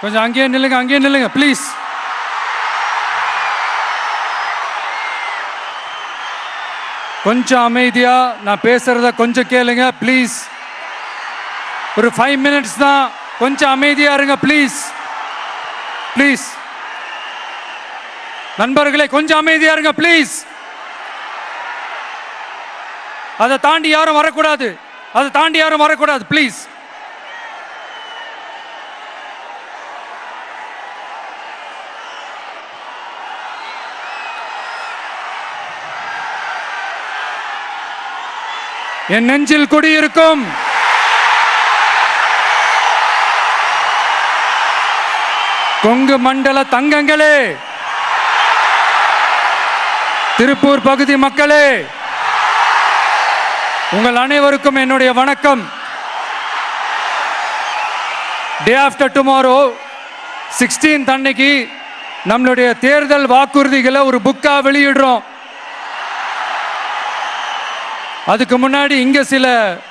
கொஞ்சம் அங்கேயே நில்லுங்க ப்ளீஸ். கொஞ்சம் அமைதியா நான் பேசுறத கொஞ்சம் கேளுங்க ப்ளீஸ். ஒரு 5 minutes தான், கொஞ்சம் அமைதியா இருங்க ப்ளீஸ். ப்ளீஸ் நண்பர்களே, கொஞ்சம் அமைதியா இருங்க ப்ளீஸ். அதை தாண்டி யாரும் வரக்கூடாது ப்ளீஸ். என் நெஞ்சில் குடியிருக்கும் கொங்கு மண்டல தங்கங்களே, திருப்பூர் பகுதி மக்களே, உங்கள் அனைவருக்கும் என்னுடைய வணக்கம். டே ஆஃப்டர் டுமாரோ 16th அன்னைக்கு நம்மளுடைய தேர்தல் வாக்குறுதிகளை ஒரு புக்கா வெளியிடுறோம். அதுக்கு முன்னாடி இங்க சில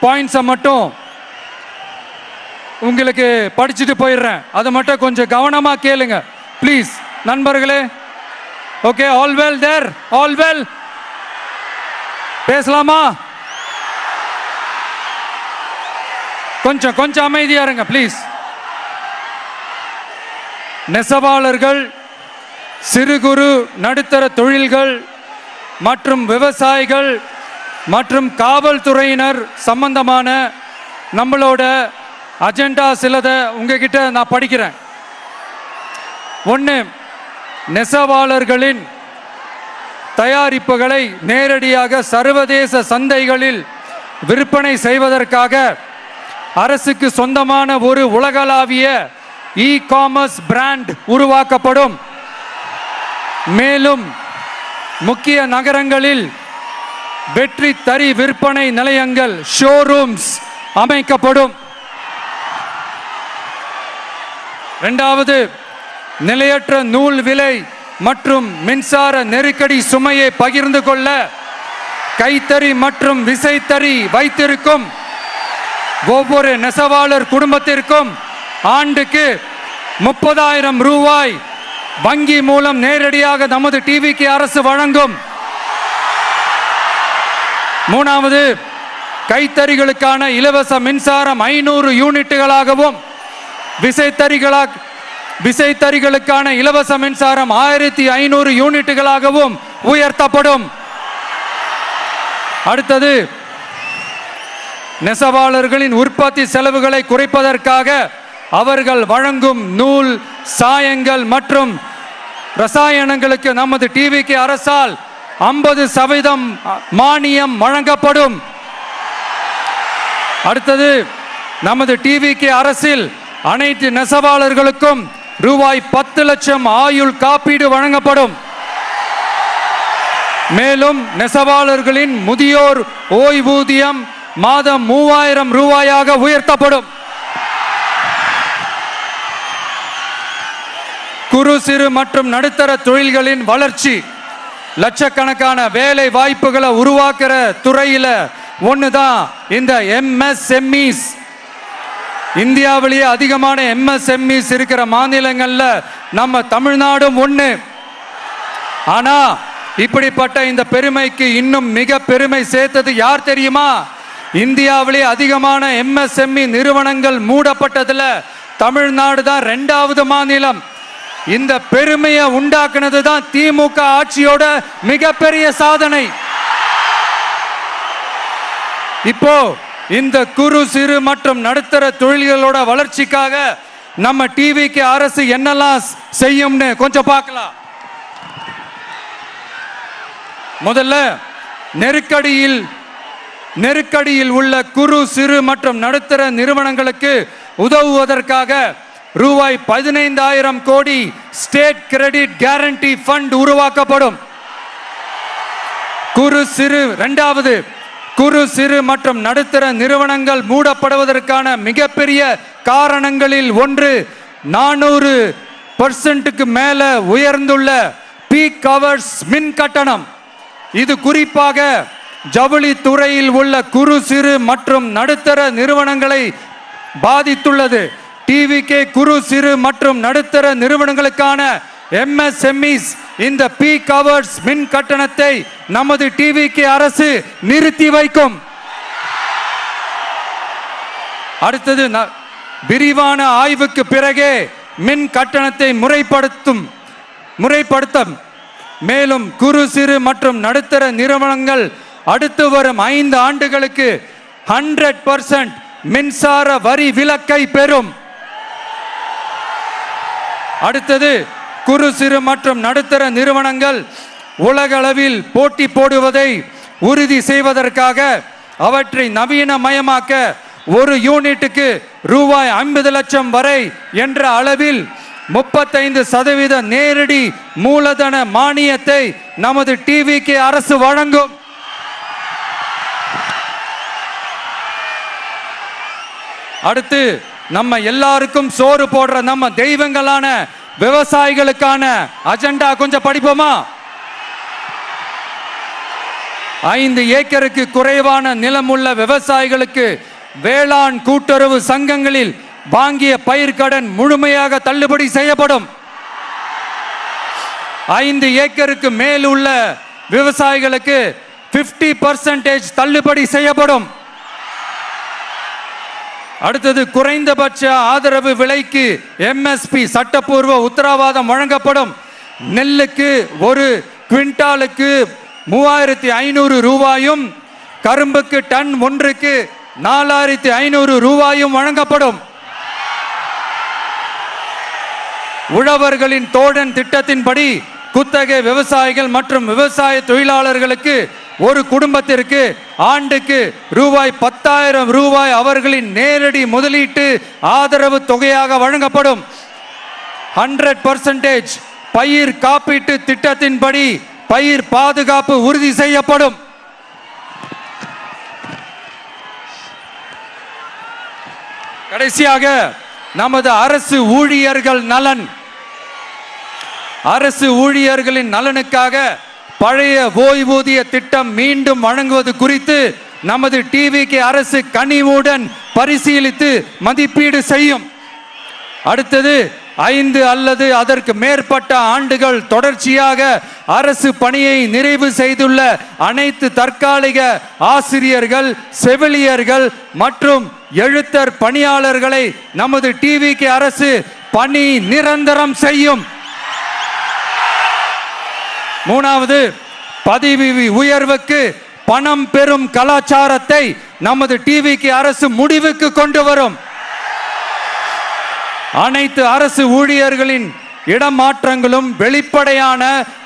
பாயிண்ட்ஸை மட்டும் உங்களுக்கு படிச்சுட்டு போயிடுறேன். அதை மட்டும் கொஞ்சம் கவனமா கேளுங்க ப்ளீஸ் நண்பர்களே. ஓகே, ஆல் வெல் தேர், ஆல் வெல். பேசலாமா? கொஞ்சம் அமைதியா இருங்க ப்ளீஸ். நெசவாளர்கள், சிறு குறு நடுத்தர தொழில்கள் மற்றும் விவசாயிகள் மற்றும் காவல்துறையினர் சம்பந்தமான நம்மளோட அஜெண்டா சிலதை உங்ககிட்ட நான் படிக்கிறேன். ஒன்று, நெசவாளர்களின் தயாரிப்புகளை நேரடியாக சர்வதேச சந்தைகளில் விற்பனை செய்வதற்காக அரசுக்கு சொந்தமான ஒரு உலகளாவிய இ-காமர்ஸ் பிராண்ட் உருவாக்கப்படும். மேலும் முக்கிய நகரங்களில் வெற்றி தறி விற்பனை நிலையங்கள், ஷோரூம்ஸ் அமைக்கப்படும். இரண்டாவது, நிலையற்ற நூல் விலை மற்றும் மின்சார நெருக்கடி சுமையை பகிர்ந்து கொள்ள கைத்தறி மற்றும் விசைத்தறி வைத்திருக்கும் ஒவ்வொரு நெசவாளர் குடும்பத்திற்கும் ஆண்டுக்கு 30,000 ரூபாய் வங்கி மூலம் நேரடியாக நமது டிவிக்கு அரசு வழங்கும். மூணாவது, கைத்தறிகளுக்கான இலவச மின்சாரம் 500 யூனிட்டுகளாகவும் விசைத்தறிகளுக்கான இலவச மின்சாரம் 1500 யூனிட்டுகளாகவும் உயர்த்தப்படும். அடுத்தது, நெசவாளர்களின் உற்பத்தி செலவுகளை குறைப்பதற்காக அவர்கள் வழங்கும் நூல், சாயங்கள் மற்றும் ரசாயனங்களுக்கு நமது டிவிக்கு அரசால் 50% மானியம் வழங்கப்படும். அடுத்தது, நமது டிவிக்கு அரசில் அனைத்து நெசவாளர்களுக்கும் ரூபாய் 10 லட்சம் ஆயுள் காப்பீடு வழங்கப்படும். மேலும் நெசவாளர்களின் முதியோர் ஓய்வூதியம் மாதம் 3000 ரூபாயாக உயர்த்தப்படும். குறு சிறு மற்றும் நடுத்தர தொழில்களின் வளர்ச்சி, லட்சக்கணக்கான வேலை வாய்ப்புகளை உருவாக்குற துறையில ஒண்ணுதான் இந்த MSMEs. இந்தியாவிலேயே அதிகமான MSMEs இருக்கிற மாநிலங்கள்ல நம்ம தமிழ்நாடும் ஒண்ணு. ஆனா இப்படிப்பட்ட இந்த பெருமைக்கு இன்னும் மிக பெருமை சேர்த்தது யார் தெரியுமா? இந்தியாவிலே அதிகமான MSME நிறுவனங்கள் மூடப்பட்டதுல தமிழ்நாடு தான் 2வது மாநிலம். இந்த பெருமையை உண்டாக்குனது தான் திமுக ஆட்சியோட மிகப்பெரிய சாதனை. இப்போ இந்த குறு சிறு மற்றும் நடுத்தர தொழில்களோட வளர்ச்சிக்காக நம்ம டிவிக்கு அரசு என்னெல்லாம் செய்யும்னு கொஞ்சம் பார்க்கலாம். முதல்ல, நெருக்கடியில் உள்ள குறு சிறு மற்றும் நடுத்தர நிறுவனங்களுக்கு உதவுவதற்காக ரூபாய் 15,000 கோடி ஸ்டேட் கிரெடிட் கேரண்டி ஃபண்ட் உருவாக்கப்படும். இரண்டாவது, குறு சிறு மற்றும் நடுத்தர நிறுவனங்கள் மூடப்படுவதற்கான மிகப்பெரிய காரணங்களில் ஒன்று 400% மேல உயர்ந்துள்ள பீக் ஹவர்ஸ் மின் கட்டணம். இது குறிப்பாக ஜவுளி துறையில் உள்ள குறு சிறு மற்றும் நடுத்தர நிறுவனங்களை பாதித்துள்ளது. டிவிகே குறு சிறு மற்றும் நடுத்தர நிறுவனங்களுக்கான MSMEs இந்த பீக் ஹவர்ஸ் மின் கட்டணத்தை நமது டிவிகே அரசு நிறுத்தி வைக்கும். அடுத்தது விரிவான ஆய்வுக்கு பிறகே மின் கட்டணத்தை முறைப்படுத்தும். மேலும் குறு சிறு மற்றும் நடுத்தர நிறுவனங்கள் அடுத்து வரும் 5 ஆண்டுகளுக்கு 100% மின்சார வரி விலக்கை பெறும். அடுத்தது குறு சிறு மற்றும் நடுத்தர நிறுவனங்கள் உலகளவில் போட்டி போடுவதை உறுதி செய்வதற்காக அவற்றை நவீனமயமாக்க ஒரு யூனிட்டுக்கு ரூபாய் 50 லட்சம் வரை என்ற அளவில் 35% நேரடி மூலதன மானியத்தை நமது டிவிகே அரசு வழங்கும். அடுத்து நம்ம எல்லாருக்கும் சோறு போடுற நம்ம தெய்வங்களான விவசாயிகளுக்கான அஜெண்டா கொஞ்சம் படிப்போமா? 5 ஏக்கருக்கு குறைவான நிலமுள்ள விவசாயிகளுக்கு வேளாண் கூட்டுறவு சங்கங்களில் வாங்கிய பயிர்க்கடன் முழுமையாக தள்ளுபடி செய்யப்படும். 5 ஏக்கருக்கு மேல் உள்ள விவசாயிகளுக்கு 50% தள்ளுபடி செய்யப்படும். அடுத்தது குறைந்தபட்ச ஆதரவு விலைக்கு MSP சட்டப்பூர்வ உத்தரவாதம் வழங்கப்படும். நெல்லுக்கு ஒரு குவிண்டாலுக்கு 3500 ரூபாயும் கரும்புக்கு டன் ஒன்றுக்கு 4500 ரூபாயும் வழங்கப்படும். உழவர்களின் தோழன் திட்டத்தின்படி குத்தகை விவசாயிகள் மற்றும் விவசாய தொழிலாளர்களுக்கு ஒரு குடும்பத்திற்கு ஆண்டுக்கு ரூபாய் 10,000 ரூபாய் அவர்களின் நேரடி முதலீட்டு ஆதரவு தொகையாக வழங்கப்படும். 100% பயிர் காப்பீட்டு திட்டத்தின்படி பயிர் பாதுகாப்பு உறுதி செய்யப்படும். கடைசியாக நமது அரசு ஊழியர்களின் நலனுக்காக பழைய ஓய்வூதிய திட்டம் மீண்டும் வழங்குவது குறித்து நமது டிவிகே அரசு கனிவுடன் பரிசீலித்து மதிப்பீடு செய்யும். அடுத்தது 5 அல்லது அதற்கு மேற்பட்ட ஆண்டுகள் தொடர்ச்சியாக அரசு பணியை நிறைவு செய்துள்ள அனைத்து தற்காலிக ஆசிரியர்கள், செவிலியர்கள் மற்றும் எழுத்தர் பணியாளர்களை நமது டிவிகே அரசு பணி நிரந்தரம் செய்யும். 3வது, பதவி உயர்வுக்கு பணம் பெறும் கலாச்சாரத்தை நமது டிவிகே அரசு முடிவுக்கு கொண்டு வரும். அனைத்து அரசு ஊழியர்களின் இடமாற்றங்களும் வெளிப்படையான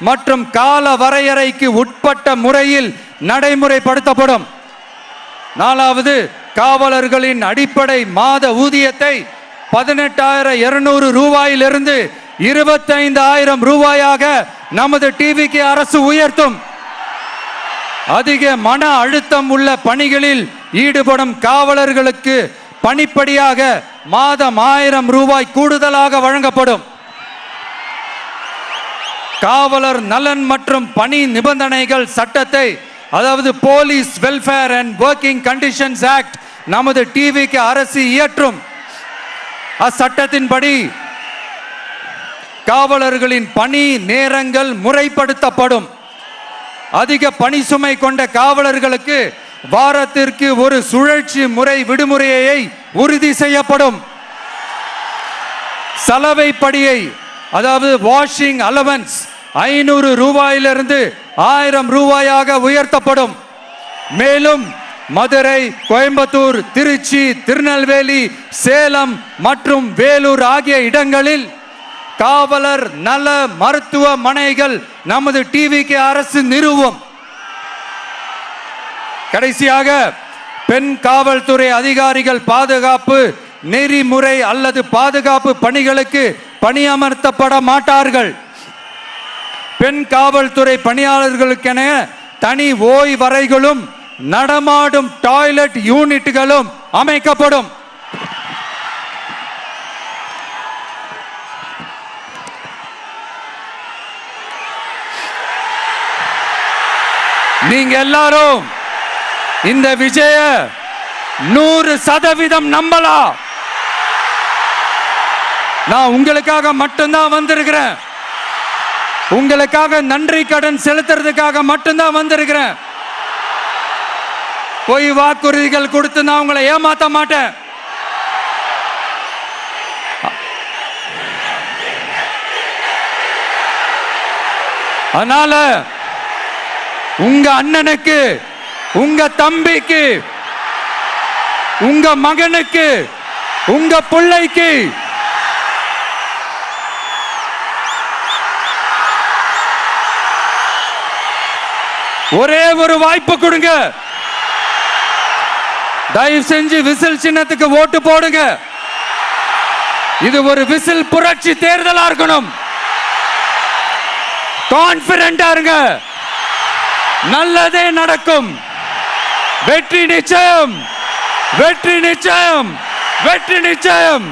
மற்றும் கால வரையறைக்கு உட்பட்ட முறையில் நடைமுறைப்படுத்தப்படும். 4வது, காவலர்களின் அடிப்படை மாத ஊதியத்தை 18,200 ரூபாயிலிருந்து 25,000 ரூபாயாக நமது டிவிகே அரசு உயர்த்தும். அதிக மன அழுத்தம் உள்ள பணிகளில் ஈடுபடும் காவலர்களுக்கு பணிப்படியாக மாதம் 1000 ரூபாய் கூடுதலாக வழங்கப்படும். காவலர் நலன் மற்றும் பணி நிபந்தனைகள் சட்டத்தை, அதாவது police welfare and working conditions act, நமது டிவிகே அரசு இயற்றும். அச்சட்டத்தின்படி காவலர்களின் பணி நேரங்கள் முறைப்படுத்தப்படும். அதிக பணி சுமை கொண்ட காவலர்களுக்கு வாரத்திற்கு ஒரு சுழற்சி முறை விடுமுறையை உறுதி செய்யப்படும். சலவை படியை, அதாவது வாஷிங் அலவன்ஸ் 500 ரூபாயிலிருந்து 1000 ரூபாயாக உயர்த்தப்படும். மேலும் மதுரை, கோயம்புத்தூர், திருச்சி, திருநெல்வேலி, சேலம் மற்றும் வேலூர் ஆகிய இடங்களில் காவலர் நல மருத்துவமனைகள் நமது டிவிகே அரசு நிறுவும். கடைசியாக, பெண் காவல்துறை அதிகாரிகள் பாதுகாப்பு நெறிமுறை அல்லது பாதுகாப்பு பணிகளுக்கு பணியமர்த்தப்பட மாட்டார்கள். பெண் காவல்துறை பணியாளர்களுக்கென தனி ஓய்வறைகளும் நடமாடும் டாய்லெட் யூனிட்டுகளும் அமைக்கப்படும். நீங்க எல்லாரும் இந்த விஜய 100% நம்பலாம். நான் உங்களுக்காக மட்டும்தான் வந்திருக்கிறேன். உங்களுக்காக நன்றி கடன் செலுத்துறதுக்காக மட்டும்தான் வந்திருக்கிறேன். போய் வாக்குறுதிகள் கொடுத்து நான் உங்களை ஏமாத்த மாட்டேன். அதனால உங்க அண்ணனுக்கு, உங்க தம்பிக்கு, உங்க மகனுக்கு, உங்க பிள்ளைக்கு ஒரே ஒரு வாய்ப்பு கொடுங்க. தயவு செஞ்சு விசில் சின்னத்துக்கு ஓட்டு போடுங்க. இது ஒரு விசில் புரட்சி தேர்தலா இருக்கணும். கான்பிடென்டா இருங்க. நல்லதே நடக்கும். வெற்றி நிச்சயம், வெற்றி நிச்சயம், வெற்றி நிச்சயம்.